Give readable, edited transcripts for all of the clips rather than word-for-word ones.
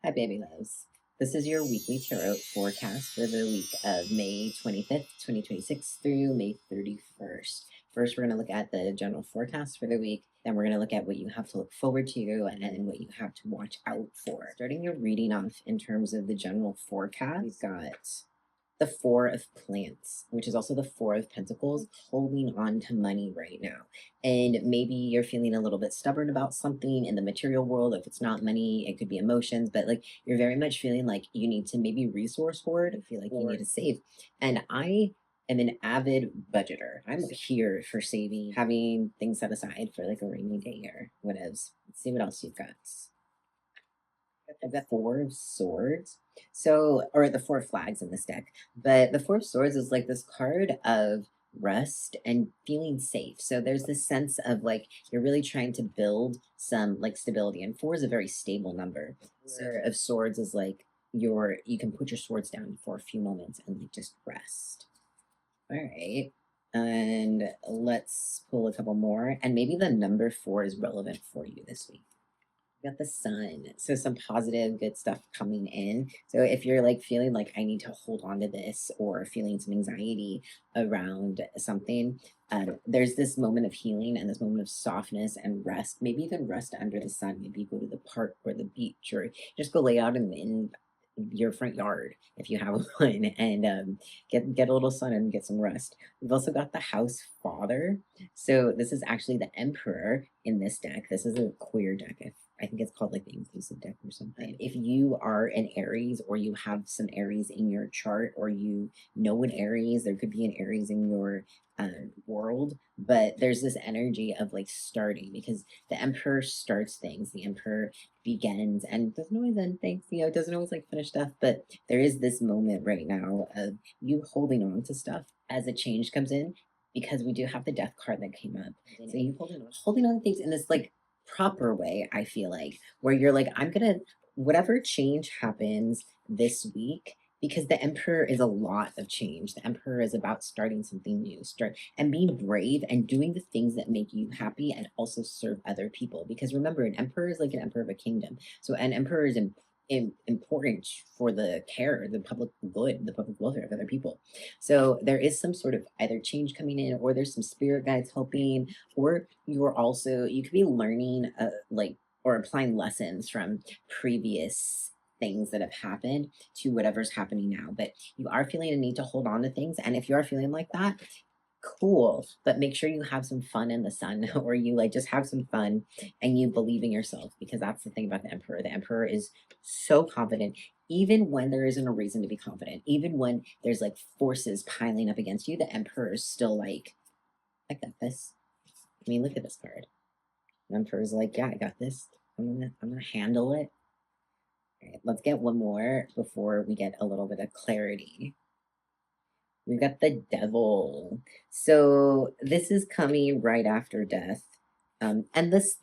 Hi, baby loves. This is your weekly tarot forecast for the week of May 25th, 2026 through May 31st. First, we're going to look at the general forecast for the week. Then we're going to look at what you have to look forward to and then what you have to watch out for. Starting your reading off in terms of the general forecast, we've got the Four of Plants, which is also the Four of Pentacles, holding on to money right now. And maybe you're feeling a little bit stubborn about something in the material world. If it's not money, it could be emotions, but like you're very much feeling like you need to maybe resource hoard, feel like you need to save. And I am an avid budgeter. I'm here for saving, having things set aside for like a rainy day or whatever. Let's see what else you've got. I've got Four of Swords. So, or the Four of Flags in this deck. But the Four of Swords is like this card of rest and feeling safe. So there's this sense of like you're really trying to build some like stability. And four is a very stable number. So of Swords is like you can put your swords down for a few moments and like just rest. All right. And let's pull a couple more. And maybe the number four is relevant for you this week. Got the sun, so some positive good stuff coming in. So if you're like feeling like I need to hold on to this or feeling some anxiety around something, there's this moment of healing and this moment of softness and rest, maybe even rest under the sun. Maybe go to the park or the beach or just go lay out in your front yard if you have one and get a little sun and get some rest. We've also got the house father, so this is actually the emperor in this deck. This is a queer deck. I think it's called like the inclusive deck or something. If you are an Aries or you have some Aries in your chart or you know an Aries, there could be an Aries in your world, but there's this energy of like starting because the emperor starts things. The emperor begins and doesn't always end things, it doesn't always like finish stuff, but there is this moment right now of you holding on to stuff as a change comes in because we do have the death card that came up. So you holding on to things in this like proper way, I feel like, where you're like, I'm gonna, whatever change happens this week, because the emperor is a lot of change. The emperor is about starting something new, start and being brave and doing the things that make you happy and also serve other people. Because remember, an emperor is like an emperor of a kingdom. So an emperor is important for the care, the public good, the public welfare of other people. So there is some sort of either change coming in, or there's some spirit guides helping, or you could be learning like or applying lessons from previous things that have happened to whatever's happening now. But you are feeling a need to hold on to things, and if you are feeling like that, cool, but make sure you have some fun in the sun or you like just have some fun and you believe in yourself, because that's the thing about the emperor. The emperor is so confident even when there isn't a reason to be confident, even when there's like forces piling up against you. The emperor is still like, I got this. I mean, look at this card. The emperor is like, yeah, I got this. I'm gonna handle it. All right, let's get one more before we get a little bit of clarity. We've got the devil. So this is coming right after death. And this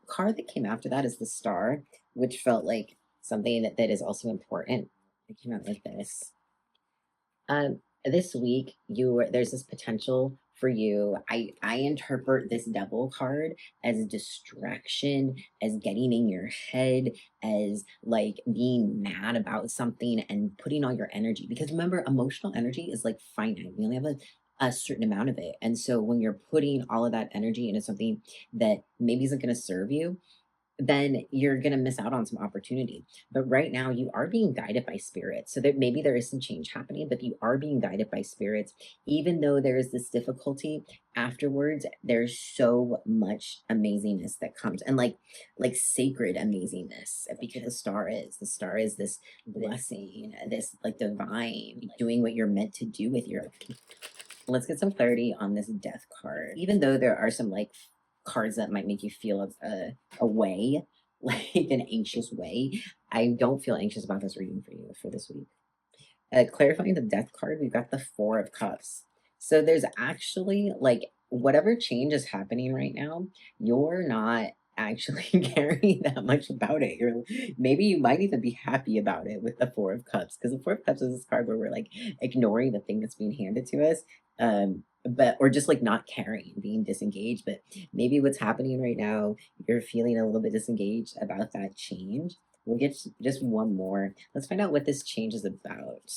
card that came after that is the star, which felt like something that is also important. It came out like this. This week, there's this potential for you. I interpret this devil card as a distraction, as getting in your head, as like being mad about something and putting all your energy. Because remember, emotional energy is like finite. We only have a certain amount of it. And so when you're putting all of that energy into something that maybe isn't going to serve you, then you're going to miss out on some opportunity. But right now, you are being guided by spirits. So that maybe there is some change happening, but you are being guided by spirits. Even though there is this difficulty afterwards, there's so much amazingness that comes, and like sacred amazingness, because the star is this blessing, this like divine doing what you're meant to do with your life. Let's get some clarity on this death card. Even though there are some like cards that might make you feel a way, like an anxious way, I don't feel anxious about this reading for you for this week. Clarifying the death card, we've got the Four of Cups. So there's actually like whatever change is happening right now, you're not actually caring that much about it. Maybe you might even be happy about it with the Four of Cups, because the Four of Cups is this card where we're like ignoring the thing that's being handed to us. But or just like not caring, being disengaged. But maybe what's happening right now, you're feeling a little bit disengaged about that change. We'll get just one more. Let's find out what this change is about.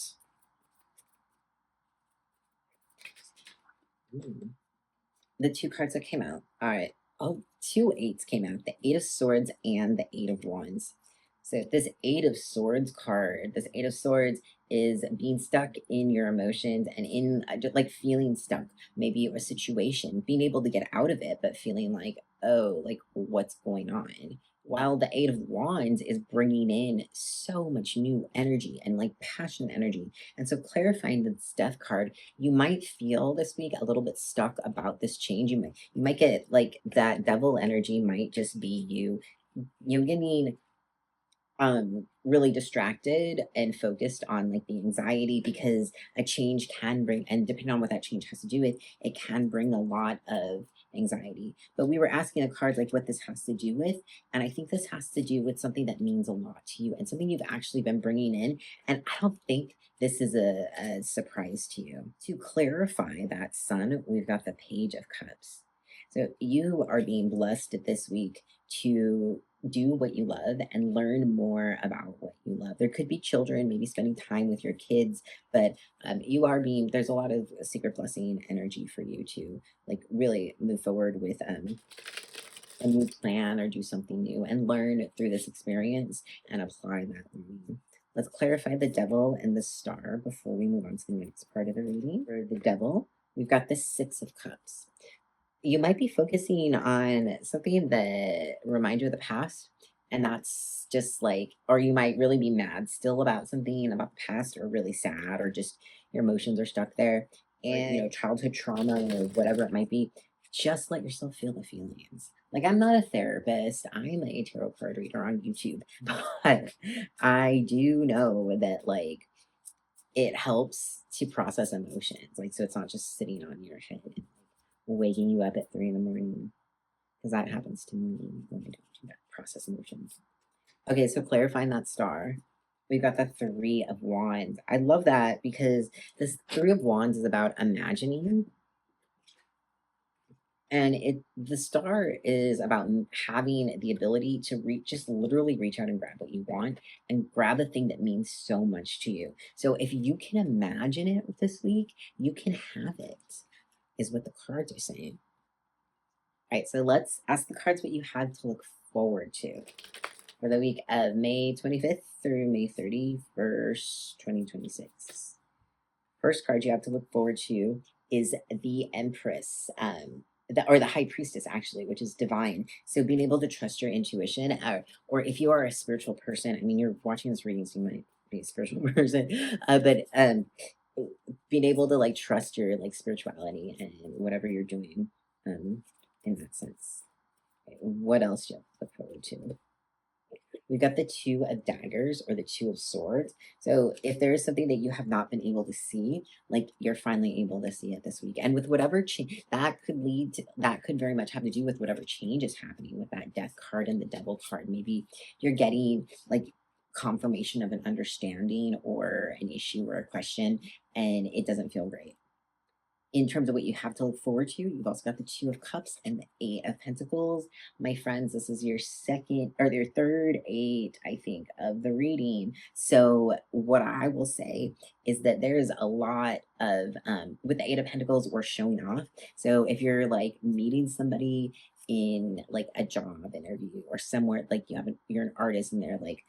Ooh. The two cards that came out. All right. Oh, two eights came out, the Eight of Swords and the Eight of Wands. So this Eight of Swords card, this Eight of Swords is being stuck in your emotions and in just like feeling stuck, maybe a situation, being able to get out of it, but feeling like, oh, like what's going on? While the Eight of Wands is bringing in so much new energy and like passion energy. And so clarifying this Death card, you might feel this week a little bit stuck about this change. You might get like that devil energy might just be you getting really distracted and focused on like the anxiety, because a change can bring, and depending on what that change has to do with, it can bring a lot of anxiety. But we were asking the cards like what this has to do with, and I think this has to do with something that means a lot to you and something you've actually been bringing in, and I don't think this is a surprise to you. To clarify that, Sun, we've got the Page of Cups. So you are being blessed this week to do what you love and learn more about what you love. There could be children, maybe spending time with your kids, but you are being, there's a lot of secret blessing energy for you to like really move forward with a new plan or do something new and learn through this experience and apply that learning. Let's clarify the Devil and the Star before we move on to the next part of the reading. For the Devil, we've got the Six of Cups. You might be focusing on something that reminds you of the past, and that's just like, or you might really be mad still about something about the past, or really sad, or just your emotions are stuck there, and childhood trauma or whatever it might be. Just let yourself feel the feelings. Like, I'm not a therapist, I'm a tarot card reader on YouTube, but I do know that like it helps to process emotions, like, so it's not just sitting on your head waking you up at 3 in the morning, because that happens to me when I don't do that, process emotions. Okay, so clarifying that star, we've got the Three of Wands. I love that because this Three of Wands is about imagining, and the star is about having the ability to reach, just literally reach out and grab what you want and grab the thing that means so much to you. So if you can imagine it this week, you can have it, is what the cards are saying. All right, so let's ask the cards what you had to look forward to for the week of May 25th through May 31st, 2026. First card you have to look forward to is the Empress, or the High Priestess, actually, which is divine. So being able to trust your intuition, or if you are a spiritual person, I mean, you're watching this reading, so you might be a spiritual person, but being able to like trust your like spirituality and whatever you're doing. In that sense. What else do you have to look forward to? We've got the Two of Daggers or the Two of Swords. So if there is something that you have not been able to see, like you're finally able to see it this week. And with whatever change that could lead to, that could very much have to do with whatever change is happening with that Death card and the Devil card. Maybe you're getting like confirmation of an understanding or an issue or a question, and it doesn't feel great. In terms of what you have to look forward to, you've also got the Two of Cups and the Eight of Pentacles. My friends, this is your second or your third eight, I think, of the reading. So what I will say is that there's a lot of, with the Eight of Pentacles, we're showing off. So if you're like meeting somebody in like a job interview or somewhere, like you're an artist and they're like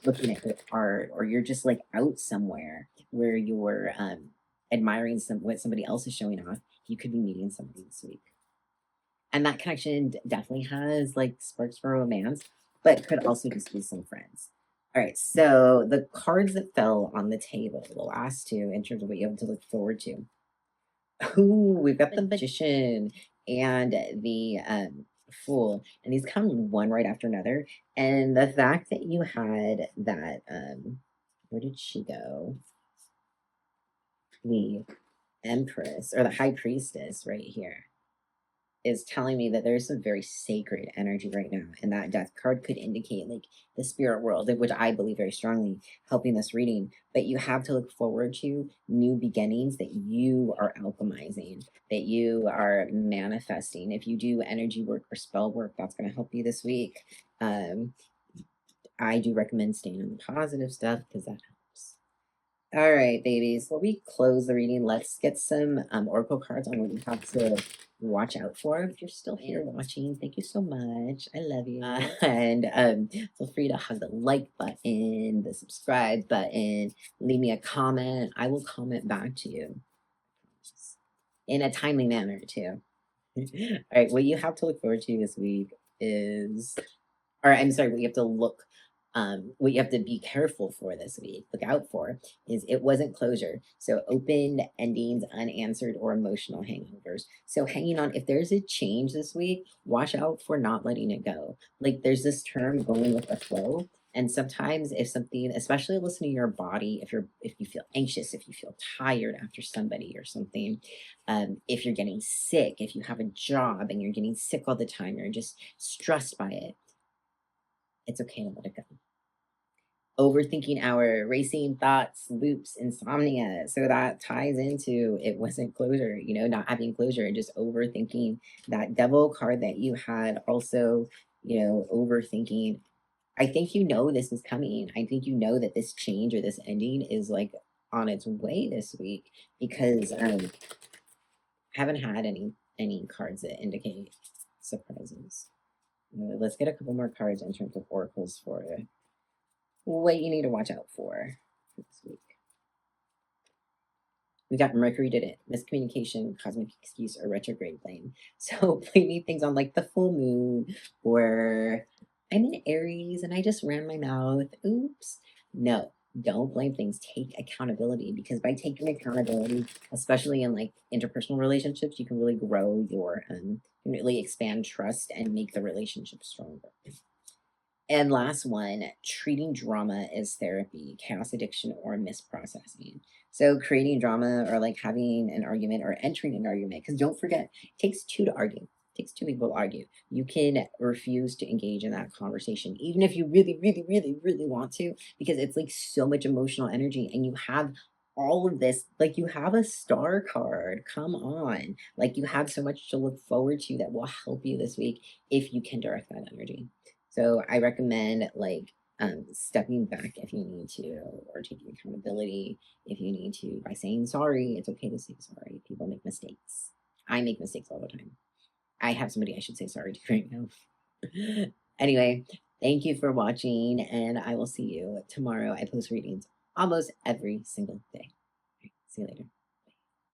looking at your art, or you're just like out somewhere where you're admiring what somebody else is showing off, you could be meeting somebody this week. And that connection definitely has like sparks for romance, but could also just be some friends. All right, so the cards that fell on the table, the last two, in terms of what you have to look forward to. Ooh, we've got the Magician and the Fool, and these come one right after another. And the fact that you had that, where did she go? The Empress or the High Priestess right here is telling me that there's some very sacred energy right now, and that Death card could indicate like the spirit world, which I believe very strongly helping this reading. But you have to look forward to new beginnings that you are alchemizing, that you are manifesting. If you do energy work or spell work, that's going to help you this week. I do recommend staying on the positive stuff because that helps. All right, babies. Before we close the reading, let's get some oracle cards on what you have to watch out for. If you're still here watching, thank you so much. I love you. And feel free to hug the like button, the subscribe button, leave me a comment. I will comment back to you in a timely manner too. All right, what you have to look forward to this week is, or I'm sorry, what you have to look, what you have to be careful for this week, look out for, is it wasn't closure. So open endings, unanswered, or emotional hangovers. So hanging on, if there's a change this week, watch out for not letting it go. Like there's this term going with the flow. And sometimes if something, especially listen to your body, if you feel anxious, if you feel tired after somebody or something, if you're getting sick, if you have a job and you're getting sick all the time, you're just stressed by it, it's okay to let it go. Overthinking hour, racing thoughts, loops, insomnia. So that ties into it wasn't closure, not having closure and just overthinking. That devil card that you had also, overthinking. I think this is coming. I think that this change or this ending is like on its way this week because I haven't had any cards that indicate surprises. Let's get a couple more cards in terms of oracles for what you need to watch out for this week. We got Mercury did it, miscommunication, cosmic excuse, or retrograde blame. So blaming things on like the full moon or I'm in Aries and I just ran my mouth. Oops. No, don't blame things. Take accountability because by taking accountability, especially in like interpersonal relationships, you can really grow your really expand trust and make the relationship stronger. And last one, treating drama as therapy, chaos addiction, or misprocessing. So creating drama or like having an argument or entering an argument, because don't forget, it takes two to argue. It takes two people to argue. You can refuse to engage in that conversation, even if you really, really, really, really want to, because it's like so much emotional energy and you have all of this, like you have a star card. Come on. Like you have so much to look forward to that will help you this week if you can direct that energy. So I recommend like stepping back if you need to, or taking accountability if you need to by saying sorry. It's okay to say sorry. People make mistakes. I make mistakes all the time. I have somebody I should say sorry to right now. Anyway, thank you for watching, and I will see you tomorrow. I post readings almost every single day. See you later.